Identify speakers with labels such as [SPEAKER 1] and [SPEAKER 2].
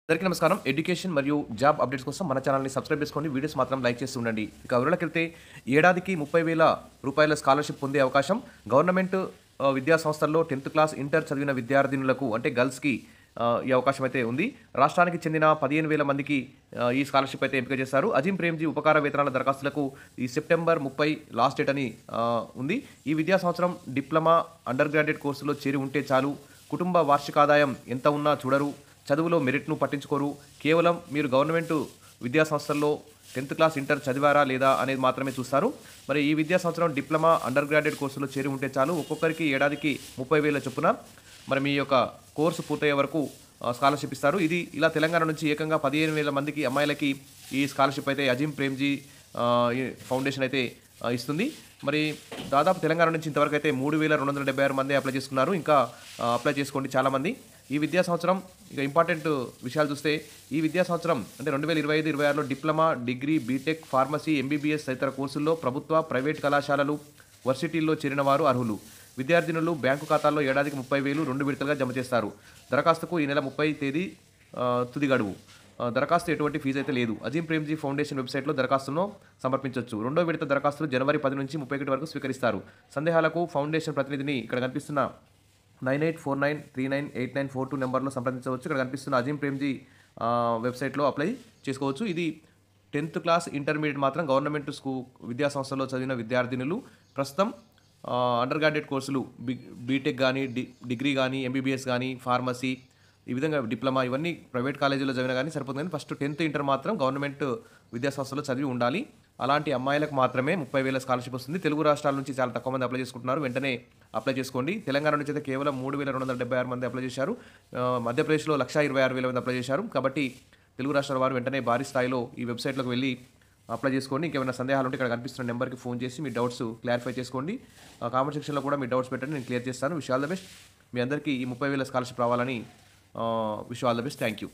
[SPEAKER 1] అందరికీ నమస్కారం. ఎడ్యుకేషన్ మరియు జాబ్ అప్డేట్స్ కోసం మన ఛానల్‌ని సబ్స్క్రైబ్ చేసుకోండి. వీడియోస్ మాత్రం లైక్ చేస్తూ ఉండండి. ఇక వివరాలకెళ్తే ఏడాదికి రూ. 30,000 స్కాలర్‌షిప్ పొందే అవకాశం గవర్నమెంట్ విద్యా సంస్థల్లో 10థ్ క్లాస్, ఇంటర్ చదివిన విద్యార్థినులకు అంటే గర్ల్స్‌కి ఈ అవకాశం అయితే ఉంది. రాష్ట్రానికి చెందిన 15,000 మందికి ఈ స్కాలర్‌షిప్ అయితే ఎంపిక చేశారు. అజీం ప్రేమ్‌జీ ఉపకార వేతనాల దరఖాస్తులకు ఈ సెప్టెంబర్ 30 లాస్ట్ డేట్ అని ఉంది. ఈ విద్యా సంవత్సరం డిప్లొమా, అండర్ గ్రాడ్యుయేట్ కోర్సులో చేరి ఉంటే చాలు. కుటుంబ వార్షిక ఆదాయం ఎంత ఉన్నా చూడరు. చదువులో మెరిట్‌ను పట్టించుకోరు. కేవలం మీరు గవర్నమెంటు విద్యా సంస్థల్లో 10థ్ క్లాస్, ఇంటర్ చదివారా లేదా అనేది మాత్రమే చూస్తారు. మరి ఈ విద్యా సంవత్సరం డిప్లొమా, అండర్ గ్రాడ్యుయేట్ కోర్సులో చేరి ఉంటే చాలు. ఒక్కొక్కరికి ఏడాదికి 30,000 చొప్పున మరి మీ యొక్క కోర్సు పూర్తయ్యే వరకు స్కాలర్‌షిప్ ఇస్తారు. ఇది ఇలా తెలంగాణ నుంచి ఏకంగా 15,000 మందికి అమ్మాయిలకి ఈ స్కాలర్‌షిప్ అయితే అజీం ప్రేమ్‌జీ ఈ ఫౌండేషన్ అయితే ఇస్తుంది. మరి దాదాపు తెలంగాణ నుంచి ఇంతవరకైతే 3,276 మంది అప్లై చేసుకున్నారు. ఇంకా అప్లై చేసుకోండి చాలామంది. ఈ విద్యా సంవత్సరం ఇక ఇంపార్టెంట్ విషయాలు చూస్తే ఈ విద్యా సంవత్సరం అంటే 2025, 26లో diploma, degree, BTech, pharmacy, MBBS తదితర కోర్సుల్లో ప్రభుత్వ, ప్రైవేట్ కళాశాలలు, వర్సిటీల్లో చేరిన వారు అర్హులు. విద్యార్థినులు బ్యాంకు ఖాతాల్లో ఏడాదికి 30,000 2 విడతలుగా జమ చేస్తారు. దరఖాస్తుకు ఈ నెల 30 తేదీ తుది గడువు. దరఖాస్తు ఎటువంటి ఫీజు అయితే లేదు. అజీం ప్రేమ్‌జీ ఫౌండేషన్ వెబ్‌సైట్‌లో దరఖాస్తును సమర్పించొచ్చు. రెండో విడత దరఖాస్తులు జనవరి 10 నుంచి 31 వరకు స్వీకరిస్తారు. సందేహాలకు ఫౌండేషన్ ప్రతినిధిని ఇక్కడ కనిపిస్తున్న 9849398942 నెంబర్లో సంప్రదించవచ్చు. ఇక్కడ కనిపిస్తున్న అజీం ప్రేమ్‌జీ వెబ్‌సైట్‌లో అప్లై చేసుకోవచ్చు. ఇది 10థ్ క్లాస్, ఇంటర్మీడియట్ మాత్రం గవర్నమెంట్ విద్యా సంస్థల్లో చదివిన విద్యార్థినులు ప్రస్తుతం అండర్ గ్రాడ్యుయేట్ కోర్సులు బీటెక్ కానీ, డిగ్రీ కానీ, ఎంబీబీఎస్ కానీ, ఫార్మసీ ఈ విధంగా డిప్లొమా ఇవన్నీ ప్రైవేట్ కాలేజీలో చదివినా కానీ సరిపోతుంది. కానీ ఫస్ట్ 10థ్, ఇంటర్ మాత్రం గవర్నమెంట్ విద్యా సంస్థలో చదివి ఉండాలి. అలాంటి అమ్మాయిలకు మాత్రమే 30,000 స్కాలర్‌షిప్ వస్తుంది. తెలుగు రాష్ట్రాల నుంచి చాలా తక్కువ మంది అప్లై చేసుకుంటున్నారు. వెంటనే అప్లై చేసుకోండి. తెలంగాణ నుంచి అయితే కేవలం 3,276 మంది అప్లై చేశారు. మధ్యప్రదేశ్లో 126,000 మంది అప్లై చేశారు. కాబట్టి తెలుగు రాష్ట్రాల వారు వెంటనే భారీ స్థాయిలో ఈ వెబ్‌సైట్‌లోకి వెళ్ళి అప్లై చేసుకోండి. ఇంకేమైనా సందేహాలు ఉంటే ఇక్కడ కనిపిస్తున్న నెంబర్‌కి ఫోన్ చేసి మీ డౌట్స్ క్లారిఫై చేసుకోండి. కామెంట్ సెక్షన్‌లో కూడా మీ డౌట్స్ పెట్టండి, నేను క్లియర్ చేస్తాను. Wish all the best. మీ అందరికీ ఈ 30,000 స్కాలర్‌షిప్ రావాలని wish all the best. Thank you.